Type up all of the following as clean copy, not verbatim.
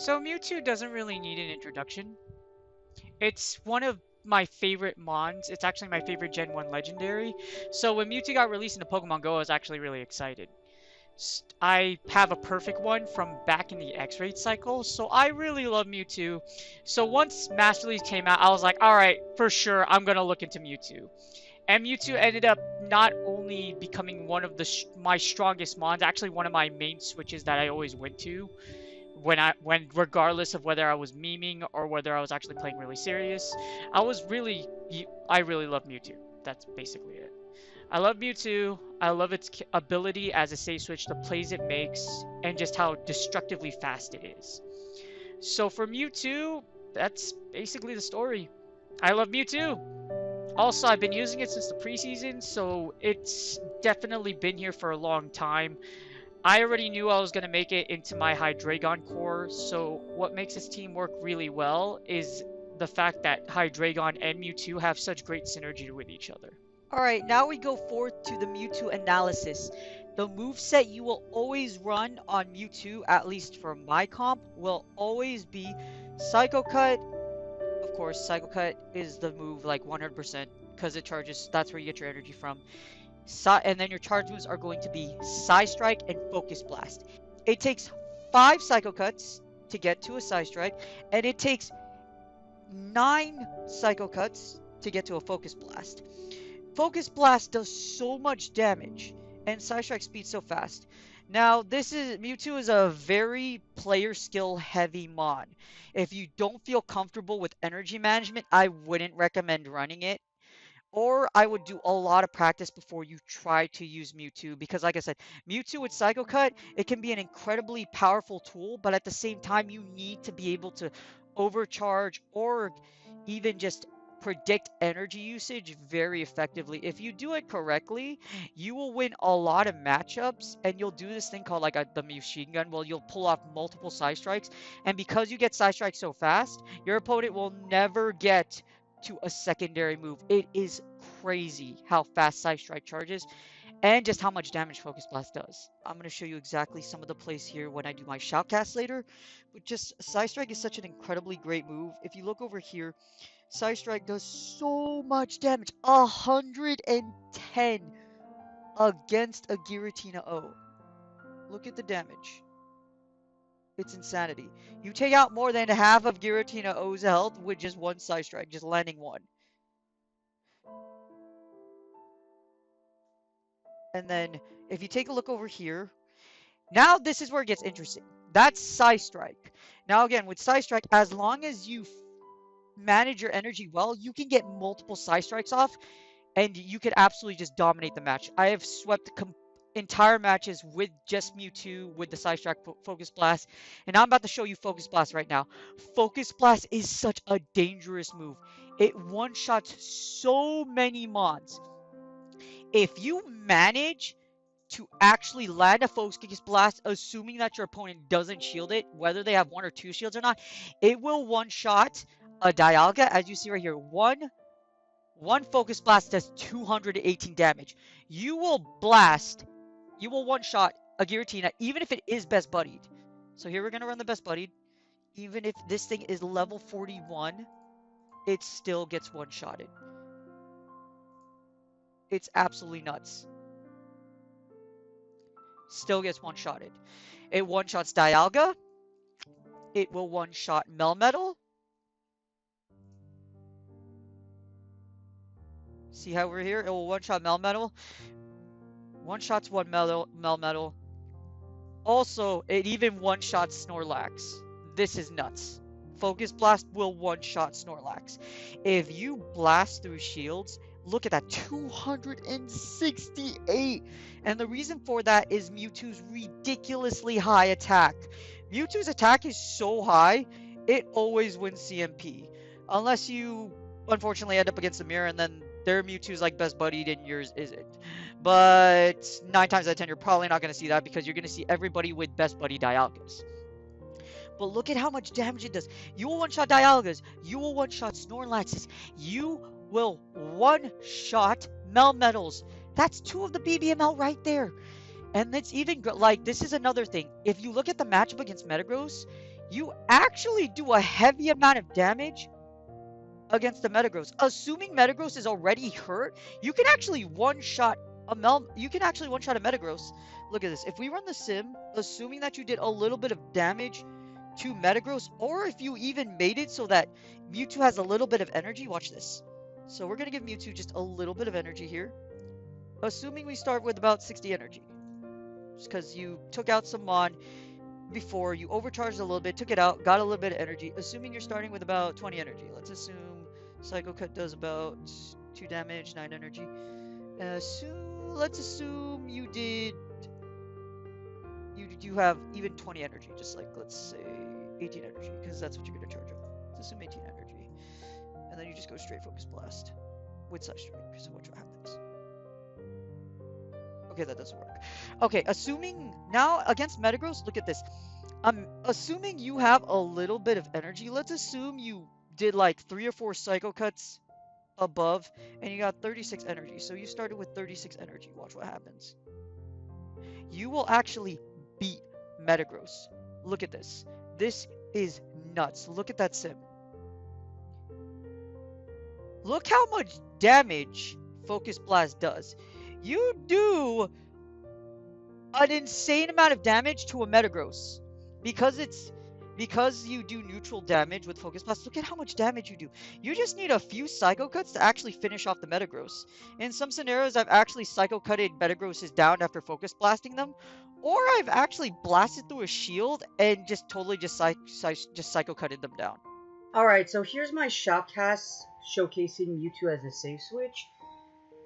So Mewtwo doesn't really need an introduction. It's one of my favorite mons. It's actually my favorite Gen 1 legendary. So when Mewtwo got released into Pokemon Go, I was actually really excited. I have a perfect one from back in the X-Raid cycle, so I really love Mewtwo. So once Master League came out, I was like, alright, for sure, I'm gonna look into Mewtwo. And Mewtwo ended up not only becoming one of my strongest mons, actually one of my main switches that I always went to when regardless of whether I was memeing or whether I was actually playing really serious. I really love Mewtwo. That's basically it. I love Mewtwo. I love its ability as a safe switch, the plays it makes, and just how destructively fast it is. So for Mewtwo, that's basically the story. I love Mewtwo. Also, I've been using it since the preseason, so it's definitely been here for a long time. I already knew I was going to make it into my Hydreigon core, so what makes this team work really well is the fact that Hydreigon and Mewtwo have such great synergy with each other. Alright, now we go forth to the Mewtwo analysis. The moveset you will always run on Mewtwo, at least for my comp, will always be Psycho Cut. Of course, Psycho Cut is the move like 100% because it charges, that's where you get your energy from. And then your charge moves are going to be Psystrike and Focus Blast. It takes 5 Psycho Cuts to get to a Psystrike, and it takes 9 Psycho Cuts to get to a Focus Blast. Focus Blast does so much damage, and Psystrike speeds so fast. Now, Mewtwo is a very player skill heavy mon. If you don't feel comfortable with energy management, I wouldn't recommend running it. Or I would do a lot of practice before you try to use Mewtwo, because like I said, Mewtwo with Psycho Cut, it can be an incredibly powerful tool, but at the same time you need to be able to overcharge or even just predict energy usage very effectively. If you do it correctly, you will win a lot of matchups, and you'll do this thing called like the machine gun. Well, you'll pull off multiple Psystrikes, and because you get Psystrike so fast, your opponent will never get to a secondary move. It is crazy how fast Psystrike charges and just how much damage Focus Blast does. I'm going to show you exactly some of the plays here when I do my shoutcast later, but just Psystrike is such an incredibly great move. If you look over here, Psystrike does so much damage, 110 against a Giratina O. Look at the damage. It's insanity. You take out more than half of Giratina O's health with just one Psystrike, just landing one. And then, if you take a look over here, now this is where it gets interesting. That's Psystrike. Now again, with Psystrike, as long as you manage your energy well, you can get multiple Psystrikes off, and you can absolutely just dominate the match. I have swept entire matches with just Mewtwo with the Psystrike Focus Blast, and I'm about to show you Focus Blast right now. Focus Blast is such a dangerous move. It one-shots so many mons. If you manage to actually land a Focus Blast, assuming that your opponent doesn't shield it, whether they have 1 or 2 shields or not, it will one-shot a Dialga, as you see right here. One Focus Blast does 218 damage. You will one-shot a Giratina, even if it is best buddied. So here we're going to run the best buddied. Even if this thing is level 41, it still gets one-shotted. It's absolutely nuts. Still gets one-shotted. It one-shots Dialga. It will one-shot Melmetal. See how we're here? It will one-shot Melmetal. One-shots one Melmetal. Also, it even one-shots Snorlax. This is nuts. Focus Blast will one-shot Snorlax. If you blast through shields, look at that, 268. And the reason for that is Mewtwo's ridiculously high attack. Mewtwo's attack is so high, it always wins CMP. Unless you, unfortunately, end up against a mirror and then their Mewtwo's like best buddied and yours isn't. But 9 times out of 10, you're probably not going to see that because you're going to see everybody with best buddy Dialgas. But look at how much damage it does. You will one-shot Dialgas. You will one-shot Snorlaxes. You will one-shot Melmetals. That's 2 of the BBML right there. And it's even like, this is another thing. If you look at the matchup against Metagross, you actually do a heavy amount of damage against the Metagross. Assuming Metagross is already hurt, you can actually one-shot you can actually one-shot a Metagross. Look at this. If we run the sim, assuming that you did a little bit of damage to Metagross, or if you even made it so that Mewtwo has a little bit of energy, watch this. So we're gonna give Mewtwo just a little bit of energy here. Assuming we start with about 60 energy. Just because you took out some Mon before, you overcharged a little bit, took it out, got a little bit of energy. Assuming you're starting with about 20 energy. Let's assume Psycho Cut does about 2 damage, 9 energy. Let's assume you have even 20 energy, just like, let's say 18 energy, because that's what you're going to charge up. Let's assume 18 energy. And then you just go straight Focus Blast with Psystrike, so watch what happens. Okay, that doesn't work. Okay, assuming now against Metagross, look at this. Assuming you have a little bit of energy, let's assume you did like 3 or 4 Psycho Cuts above, and you got 36 energy. So you started with 36 energy. Watch what happens. You will actually beat Metagross. Look at this. This is nuts. Look at that sim. Look how much damage Focus Blast does. You do an insane amount of damage to a Metagross. Because you do neutral damage with Focus Blast, look at how much damage you do. You just need a few Psycho Cuts to actually finish off the Metagross. In some scenarios, I've actually Psycho Cutted Metagrosses down after Focus Blasting them. Or I've actually blasted through a shield and just totally just Psycho Cutted them down. Alright, so here's my Shoutcast showcasing Mewtwo as a safe switch.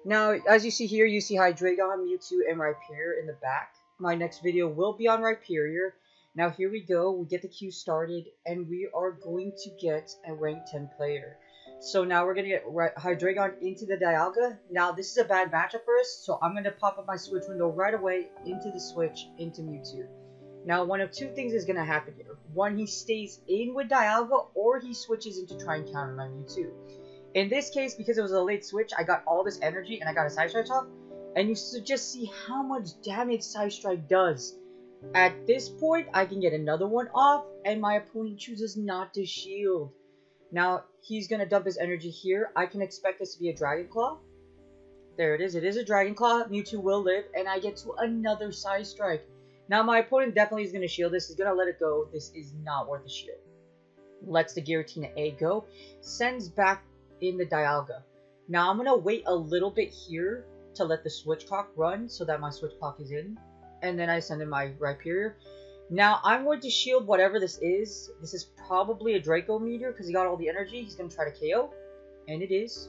Now, as you see here, you see Hydreigon, Mewtwo, and Rhyperior in the back. My next video will be on Rhyperior. Now here we go, we get the queue started, and we are going to get a rank 10 player. So now we're going to get Hydreigon into the Dialga. Now this is a bad matchup for us, so I'm going to pop up my switch window right away into the switch, into Mewtwo. Now one of two things is going to happen here. One, he stays in with Dialga, or he switches in to try and counter my Mewtwo. In this case, because it was a late switch, I got all this energy, and I got a Psystrike off, and you just see how much damage Psystrike does. At this point, I can get another one off, and my opponent chooses not to shield. Now, he's going to dump his energy here. I can expect this to be a Dragon Claw. There it is. It is a Dragon Claw. Mewtwo will live, and I get to another Psystrike. Now, my opponent definitely is going to shield this. He's going to let it go. This is not worth a shield. Lets the Giratina A go. Sends back in the Dialga. Now, I'm going to wait a little bit here to let the switch clock run so that my switch clock is in. And then I send in my Rhyperior. Now, I'm going to shield whatever this is. This is probably a Draco Meteor because he got all the energy. He's going to try to KO. And it is.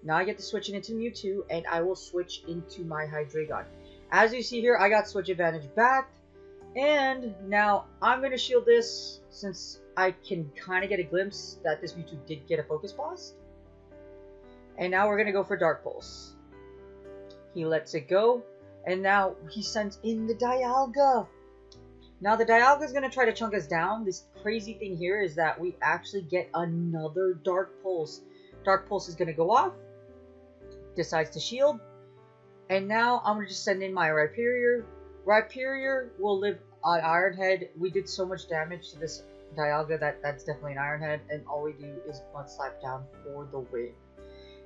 Now I get to switch it into Mewtwo, and I will switch into my Hydreigon. As you see here, I got switch advantage back. And now I'm going to shield this since I can kind of get a glimpse that this Mewtwo did get a Focus Blast. And now we're going to go for Dark Pulse. He lets it go. And now he sends in the Dialga. Now the Dialga is going to try to chunk us down. This crazy thing here is that we actually get another Dark Pulse. Dark Pulse is going to go off. Decides to shield. And now I'm going to just send in my Rhyperior. Rhyperior will live on Iron Head. We did so much damage to this Dialga that's definitely an Iron Head. And all we do is Mud Slap down for the win.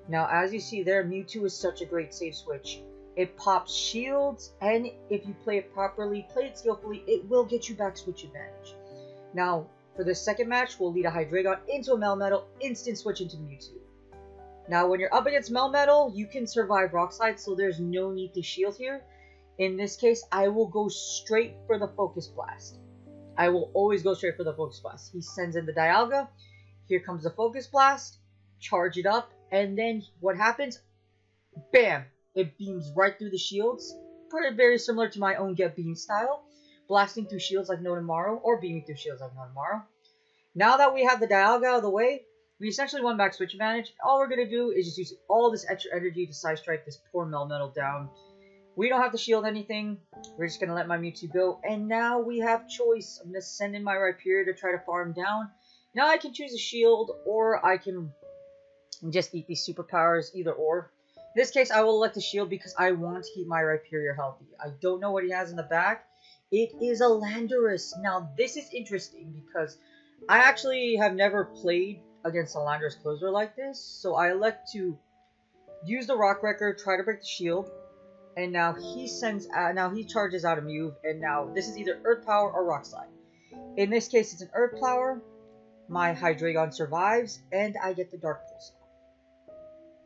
Now as you see there, Mewtwo is such a great safe switch. It pops shields, and if you play it properly, play it skillfully, it will get you back switch advantage. Now, for the second match, we'll lead a Hydreigon into a Melmetal, instant switch into Mewtwo. Now, when you're up against Melmetal, you can survive Rock Slide, so there's no need to shield here. In this case, I will go straight for the Focus Blast. I will always go straight for the Focus Blast. He sends in the Dialga. Here comes the Focus Blast. Charge it up, and then what happens? Bam! It beams right through the shields, very similar to my own Get Beam style, blasting through shields like no tomorrow, or beaming through shields like no tomorrow. Now that we have the Dialga out of the way, we essentially won back switch advantage. All we're going to do is just use all this extra energy to Psystrike this poor Melmetal down. We don't have to shield anything. We're just going to let my Mewtwo go. And now we have choice. I'm going to send in my Rhyperior to try to farm down. Now I can choose a shield, or I can just eat these superpowers, either or. In this case, I will elect the shield because I want to keep my Rhyperior healthy. I don't know what he has in the back. It is a Landorus. Now, this is interesting because I actually have never played against a Landorus Closer like this, so I elect to use the Rock Wrecker, try to break the shield, and now he charges out a move, and now this is either Earth Power or Rock Slide. In this case, it's an Earth Power. My Hydreigon survives, and I get the Dark Pulse.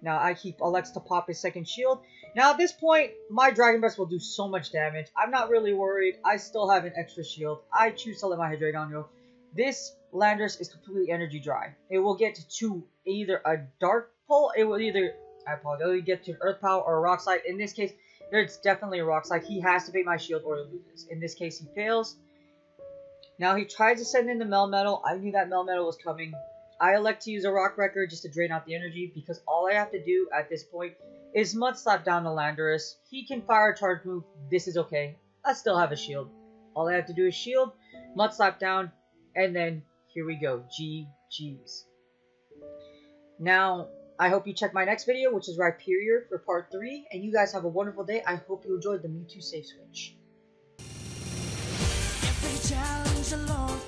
Now I keep Alex to pop his second shield. Now at this point, my Dragon Breath will do so much damage. I'm not really worried. I still have an extra shield. I choose to let my Hydreigon go. This Landorus is completely energy dry. It will get to either a Dark Pull. It will either, I apologize, it will get to Earth Power or a Rock Slide. In this case, there's definitely a Rock Slide. He has to beat my shield or he loses. In this case, he fails. Now he tries to send in the Melmetal. I knew that Melmetal was coming. I elect to use a Rock Wrecker just to drain out the energy because all I have to do at this point is Mud Slap down the Landorus. He can fire a charge move. This is okay. I still have a shield. All I have to do is shield, Mud Slap down, and then here we go. GG's. Now, I hope you check my next video, which is Rhyperior for part 3. And you guys have a wonderful day. I hope you enjoyed the Mewtwo Safeswitch. Challenge alone.